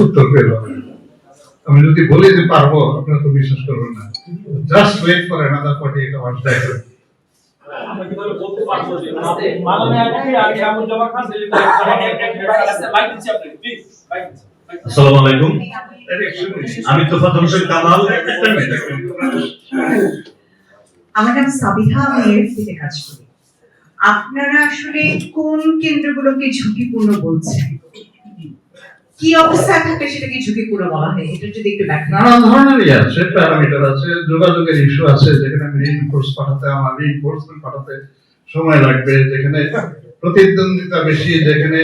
উত্তর পেল। আমি যদি বলি যে পারবো, আপনারা তো বিশ্বাস করবেন না। Just wait for another 48 hours দেখো। আসসালামু আলাইকুম, আমি তোফাজ্জল হোসেন কামাল। আমার নাম সাবিহা, আমি এফসিতে কাজ করি। আপনারা আসলে কোন কেন্দ্রগুলোকে ঝুঁকিপূর্ণ বলছেন? কি অবস্থায় থাকলে সেটাকে ঝুঁকিপূর্ণ বলা হয়, এটা যদি একটু ব্যাখ্যা। নানান ধরনেরই আছে, প্যারামিটার আছে, যোগাযোগের ইস্যু আছে, যেখানে আমি রিইনফোর্স পাঠাতে আমার রিইনফোর্সমেন্ট পাঠাতে সময় লাগবে, যেখানে প্রতিদ্বন্দ্বিতা বেশি, যেখানে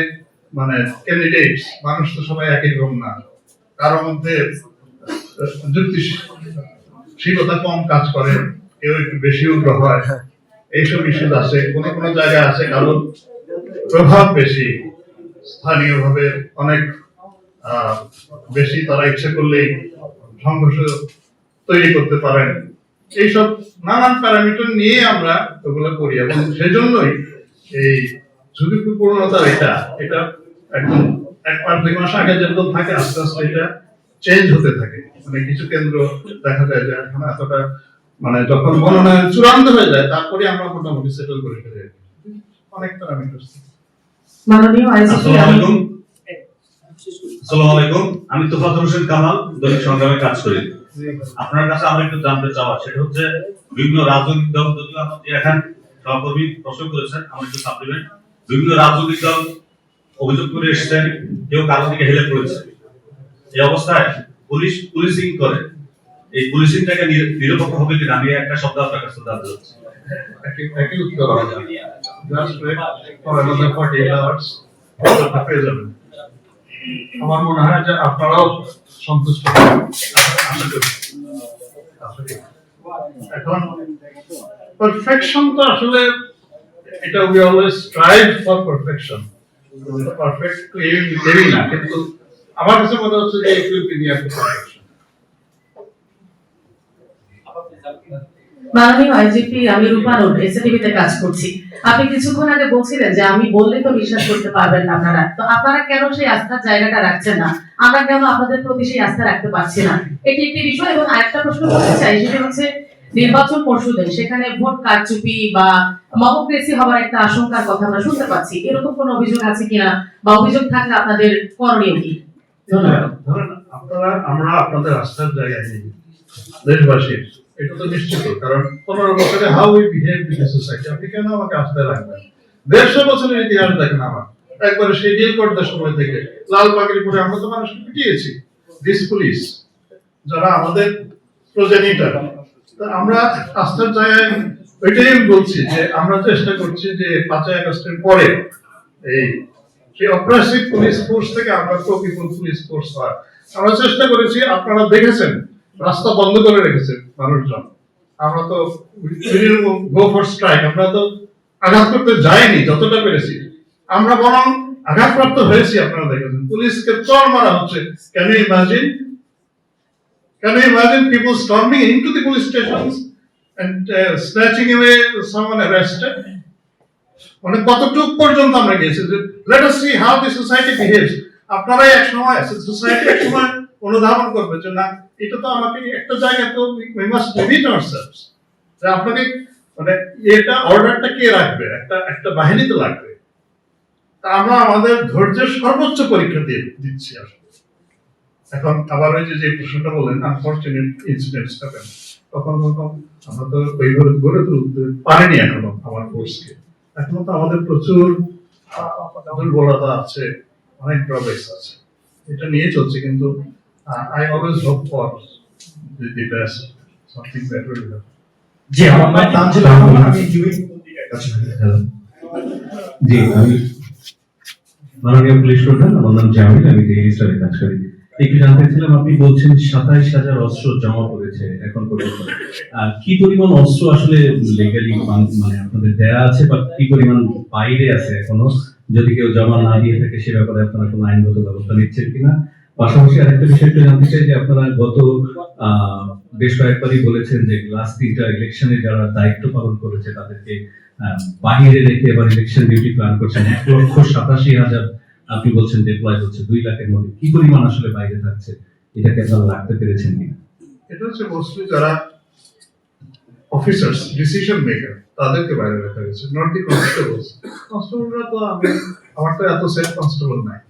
মানে ক্যান্ডিডেটস মানুষ তো সবাই একই রকম না, কারো মধ্যে যুক্তিশীলতা কম কাজ করে, কেউ একটু বেশি উগ্র হয়, এইসব ইস্যু আছে। কোন কোন জায়গায় আছে কারো প্রভাব বেশি, স্থানীয়ভাবে অনেক বেশি, তারা ইচ্ছে করলেই সংঘর্ষ তৈরি করতে পারেন। এইসব নানান প্যারামিটার নিয়ে আমরা ওগুলো করি, এবং সেজন্যই এই ঝুঁকিপূর্ণতা এটা একদম 1-2 মাস আগে যেরকম থাকে, আস্তে আস্তে এটা চেঞ্জ হতে থাকে। মানে কিছু কেন্দ্র দেখা যায় যে এখন এতটা, মানে যখন মনোনয়ন চূড়ান্ত হয়ে যায় তারপরে আমরা মোটামুটি সেটেল করে ফেলি। অনেক প্যারামিটার। মাননীয় আইজিপি, আসসালামু আলাইকুম, আমি তোফাজ্জল হোসেন কামাল, দৈনিক সংগ্রামে কাজ করি। আপনার কাছে আমরা একটু জানতে চাওয়া, সেটা হচ্ছে বিভিন্ন রাজনৈতিক দল, যদিও আপনি এখন সহকর্মী প্রশ্ন করেছেন, আমার একটু সাপ্লিমেন্ট, বিভিন্ন রাজনৈতিক দল অভিযোগ করে এসেছেন, কেউ কারো দিকে হেলে পড়েছে। এই অবস্থায় পুলিশিং করে, এই পুলিশিংটাকে নিরপেক্ষ হবে কিনা, আমি একটা শব্দ আপনার কাছে জানতে চাচ্ছি। একই উত্তর হবে, just wait for another 48 hours, উত্তরটা পেয়ে যাবেন। আমার মনে হয় যে আপনারাও সন্তুষ্ট হবেন। এখন পারফেকশন তো আসলে এটা we always strive for perfection, perfect তো এই না, কিন্তু আমার কাছে মনে হচ্ছে যে it will be near to perfection. মাননীয় আইজিপি, আমি রূপানুর, এসএটিভিতে কাজ করছি। আপনি কিছুক্ষণ আগে বলছিলেন যে আমি বললে তো বিশ্বাস করতে পারবেন না আপনারা, তো আপনারা কেন সেই আস্থার জায়গাটা রাখছেন না? আমরা কেন আপনাদের প্রতি সেই আস্থা রাখতে পারছি না? এটি একটি বিষয়। এবং আরেকটা প্রশ্ন করতে চাই, সেটা হচ্ছে নির্বাচন পরশুদিন সেখানে ভোট কারচুপি বা মবক্রেসি হওয়ার একটা আশঙ্কার কথা আমরা শুনতে পাচ্ছি। এরকম কোনো অভিযোগ আছে কিনা, বা অভিযোগ থাকলে আপনাদের করণীয় কি? ধন্যবাদ। ধরেন আমরা আপনাদের আস্থার জায়গায় নেই, দেশবাসীর, এটা তো নিশ্চিত। কারণ 15 বছরে how we behave with the society, আপনি কেন আমাকে আস্থায় রাখবেন? 150 বছরের ইতিহাস দেখেন আমার, একবারে সেই ডিল করতে সময় থেকে লাল পাগড়ি পরে আমরা তো মানুষকে পিটিয়েছি, দিস পুলিশ যারা আমাদের প্রজেনিটর। আমরা আস্থার জায়গায় ওইটাই বলছি যে আমরা চেষ্টা করছি যে 5ই আগস্টের পরে এই সেই অপ্রেসিভ পুলিশ ফোর্স থেকে আমরা প্রো-পিপল পুলিশ ফোর্স হওয়ার আমরা চেষ্টা করেছি। আপনারা দেখেছেন রাস্তা বন্ধ করে রেখেছেন মানুষজন, আমরা তো গো ফর স্ট্রাইক, আমরা তো আঘাত করতে যাইনি যতটা পেরেছি, আমরা বরং আঘাতপ্রাপ্ত হয়েছি। আপনারা দেখেছেন পুলিশকে চড় মারা হচ্ছে। Can you imagine? Can you imagine people storming into the police stations and snatching away someone arrested? মানে কতটুক পর্যন্ত আমরা গেছি যে let us see how the society behaves. আপনারা এক সময় সোসাইটি এক সময় অনুধাবন করবে যে না, এটা তো আমাকে একটা জায়গায় তো we must limit ourselves, যে আপনাকে মানে এটা অর্ডারটা কে রাখবে? একটা বাহিনী তো লাগবে। তা আমরা আমাদের ধৈর্যের সর্বোচ্চ পরীক্ষা দিচ্ছি আসলে। এখন আবার ওই যে প্রশ্নটা বললেন, আনফরচুনেট ইনসিডেন্টস হ্যাপেন, তখন আমরা তো ওইভাবে গড়ে তুলতে পারিনি এখনো আমার ফোর্সকে। এখনো তো আমাদের প্রচুর দুর্বলতা আছে, অনেক ড্রব্যাকস আছে, এটা নিয়ে চলছে। কিন্তু I always hope for the best, something better will happen. জি, আমার নাম তানজিল আহমেদ, আমি জুবিন পত্রিকার কাছে জি, আমি মাননীয় পুলিশ প্রধান, আমার নাম জামিল, আমি ডেইলি স্টারে কাজ করি। একটু জানতে চাইছিলাম, আপনি বলছেন 27,000 অস্ত্র জমা পড়েছে এখন পর্যন্ত, কি পরিমাণ অস্ত্র আসলে লিগালি মানে আপনাদের দেয়া আছে, বা কি পরিমাণ বাইরে আছে এখনো? যদি কেউ জমা না দিয়ে থাকে সে ব্যাপারে আপনারা কোনো আইনগত ব্যবস্থা নিচ্ছেন কিনা? পাশাপাশি আরেকটা বিষয় একটু জানতে চাই যে আপনারা গত বেশ কয়েকবারই বলেছেন যে লাস্ট 3টা ইলেকশনে যারা দায়িত্ব পালন করেছে তাদেরকে বাহিরে রেখে এবার ইলেকশন ডিউটি প্ল্যান করছেন। 1,87,000 আপনি বলছেন ডিপ্লয় হচ্ছে 2 লাখের মধ্যে কি পরিমাণ আসলে বাইরে থাকছে এটাকে আপনারা রাখতে পেরেছেন কি? এটা হচ্ছে মোস্টলি যারা অফিসার্স ডিসিশন মেকার তাদেরকে বাইরে রাখা হয়েছে, নট দি কনস্টেবলস। কনস্টেবলরা তো আমার তো এত সেট কনস্টেবল নাই,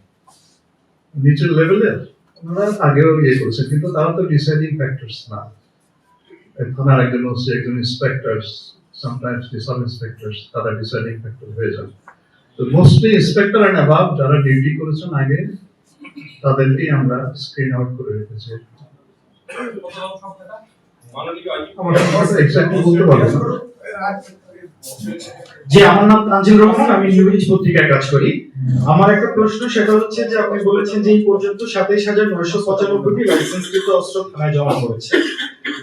নিচের লেভেলের ওনারা আগেও করেছে, কিন্তু তারা তো ডিসাইডিং ফ্যাক্টরস না। থানার একজন হচ্ছে একজন ইন্সপেক্টরস, সামটাইমস সাব ইন্সপেক্টরস, তারা ডিসাইডিং ফ্যাক্টর হয়ে যান। তো মোস্টলি ইন্সপেক্টর এন্ড অ্যাবাভ যারা ডিউটি করেছেন আগে তাদেরকেই আমরা স্ক্রিন আউট করে রেখেছি। আমার সংখ্যাটা এক্সাক্টলি বলতে পারবো না। যে আমার নাম তানজিল রহমান, আমি নিউজ পত্রিকায় কাজ করি। আমার একটা প্রশ্ন, সেটা হচ্ছে যে আপনি বলেছেন যে এই পর্যন্ত ২৭,৯৯৫টি লাইসেন্সকৃত অস্ত্র থানায় জমা পড়েছে,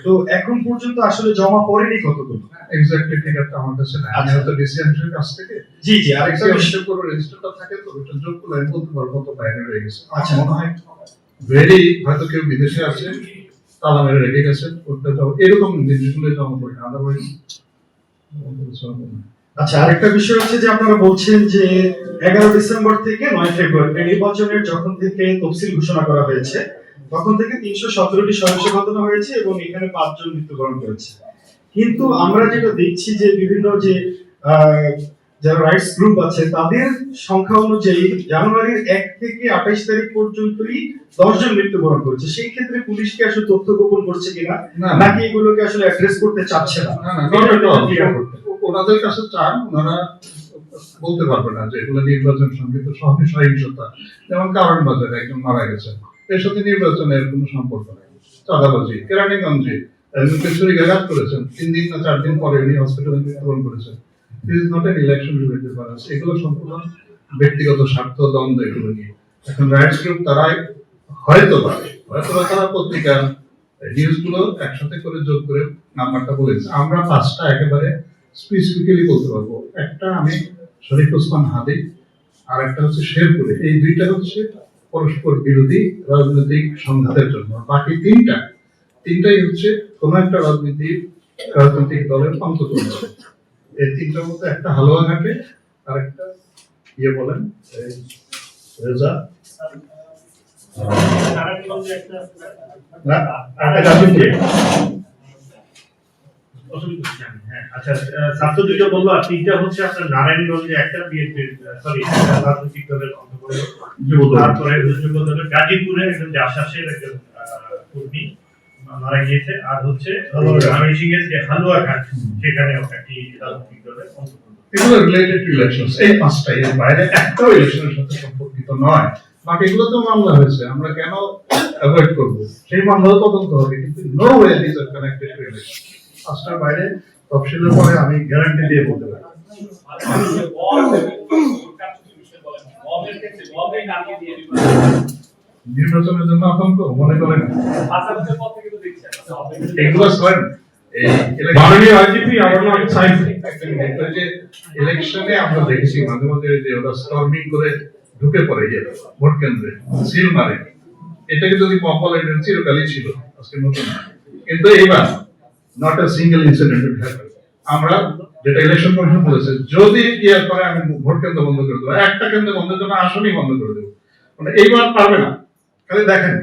তো এখন পর্যন্ত আসলে জমা পড়েনি কতগুলো? এক্স্যাক্টলি ফিগারটা আমার কাছে নাই, আমি হয়তো ডিসিএমসির কাছ থেকে জি জি, আরেকটা বিষয়, ডিসিএমসির পুরো রেজিস্টারটা থাকে, তো ওটা যোগ করলে আমি বলতে পারবো কত বাইরে রয়ে গেছে। আচ্ছা। মনে হয় হয়তো কেউ বিদেশে আছে, তালা মেরে রেখে গেছেন, ওটা তো এরকম জিনিসগুলো জমা পড়ে, আদারওয়াইজ আচ্ছা, আরেকটা বিষয় হচ্ছে যে আপনারা বলছেন যে 11 ডিসেম্বর থেকে 9 ফেব্রুয়ারি নির্বাচনের যখন থেকে তফসিল ঘোষণা করা হয়েছে তখন থেকে 317টি সহিংস ঘটনা হয়েছে এবং এখানে 5 জন মৃত্যুবরণ করেছে। কিন্তু আমরা যেটা দেখছি যে বিভিন্ন যে যারা রাইটস গ্রুপ আছে তাদের সংখ্যা অনুযায়ী জানুয়ারির 1 থেকে 28 তারিখ পর্যন্তই 10 জন মৃত্যুবরণ করেছে। সেই ক্ষেত্রে পুলিশ কি আসলে তথ্য গোপন করছে কিনা, নাকি এগুলোকে আসলে অ্যাড্রেস করতে চাচ্ছে না? ওনাদের কাছে চান, ওনারা বলতে পারবে না যে এগুলো নির্বাচন সংগঠিত সহিংসতা, যেমন কারণ বাজারে একজন মারা গেছেন, এর সাথে নির্বাচনের কোনো সম্পর্ক নেই। চাঁদাবাজি কেরানীগঞ্জে একজনকে ছুরিকাঘাত করেছেন, 3 দিন না 4 দিন পরে উনি হসপিটালে মৃত্যুবরণ করেছেন। This is not an election related violence, এগুলো সম্পূর্ণ ব্যক্তিগত স্বার্থ দ্বন্দ্ব এগুলো নিয়ে। এখন রাইটস গ্রুপ তারাই হয়তো তারা পত্রিকার নিউজগুলো একসাথে করে যোগ করে নাম্বারটা বলেছে। আমরা 5টা একেবারে স্পেসিফিক্যালি বলতে পারবো। একটা আমি শরীফ ওসমান হাদি, আর একটা হচ্ছে শেরপুরে, এই 2টা হচ্ছে পরস্পর বিরোধী রাজনৈতিক সংঘাতের জন্য। বাকি 3টাই হচ্ছে কোন একটা রাজনৈতিক দলের অন্তত। এই 3টার মধ্যে একটা হালুয়াঘাটে, আর একটা বলেন রেজা, আচ্ছা, ছাত্র 2টা বললো আর 3টা হচ্ছে আপনার নারায়ণগঞ্জে একটা বিএনপির রাজনৈতিক দলের অন্তর্গত, তারপরে গাজীপুরে একজন জাসাসের একজন কর্মী মারা গিয়েছে, আর হচ্ছে ময়মনসিংহের যে হালুয়াঘাট সেখানেও একটি রাজনৈতিক দলের অন্তর্গত। এগুলো রিলেটেড টু ইলেকশনস, এই 5টাই, এর বাইরে একটাও ইলেকশনের সাথে সম্পর্কিত নয়। বাকিগুলো তো মামলা হয়েছে, আমরা কেন অ্যাভয়েড করব? সেই মামলাও তদন্ত হবে, কিন্তু no way this are connected to election. 5টার বাইরে তফসিলের পরে আমি গ্যারান্টি দিয়ে বলতে পারি। নির্বাচনের জন্য আতঙ্ক মনে করেন এগুলো করেন। মাননীয় আইজিপি, আমার নাম সাইফ। ইলেকশনে আমরা দেখেছি মাঝে মাঝে যে ওরা স্টর্মিং করে ঢুকে পড়ে ভোট কেন্দ্রে, সিল মারে। এটাকে যদি মকল চিরকালই ছিল, আজকে নতুন। কিন্তু এবার not a single incident happen. আমরা যেটা ইলেকশন কমিশন বলেছে, যদি ইয়ার পরে আমি ভোট কেন্দ্র বন্ধ করে দেবো, একটা কেন্দ্র বন্ধের জন্য আসনই বন্ধ করে দেবো, মানে এইবার পারবে না। খালি দেখেন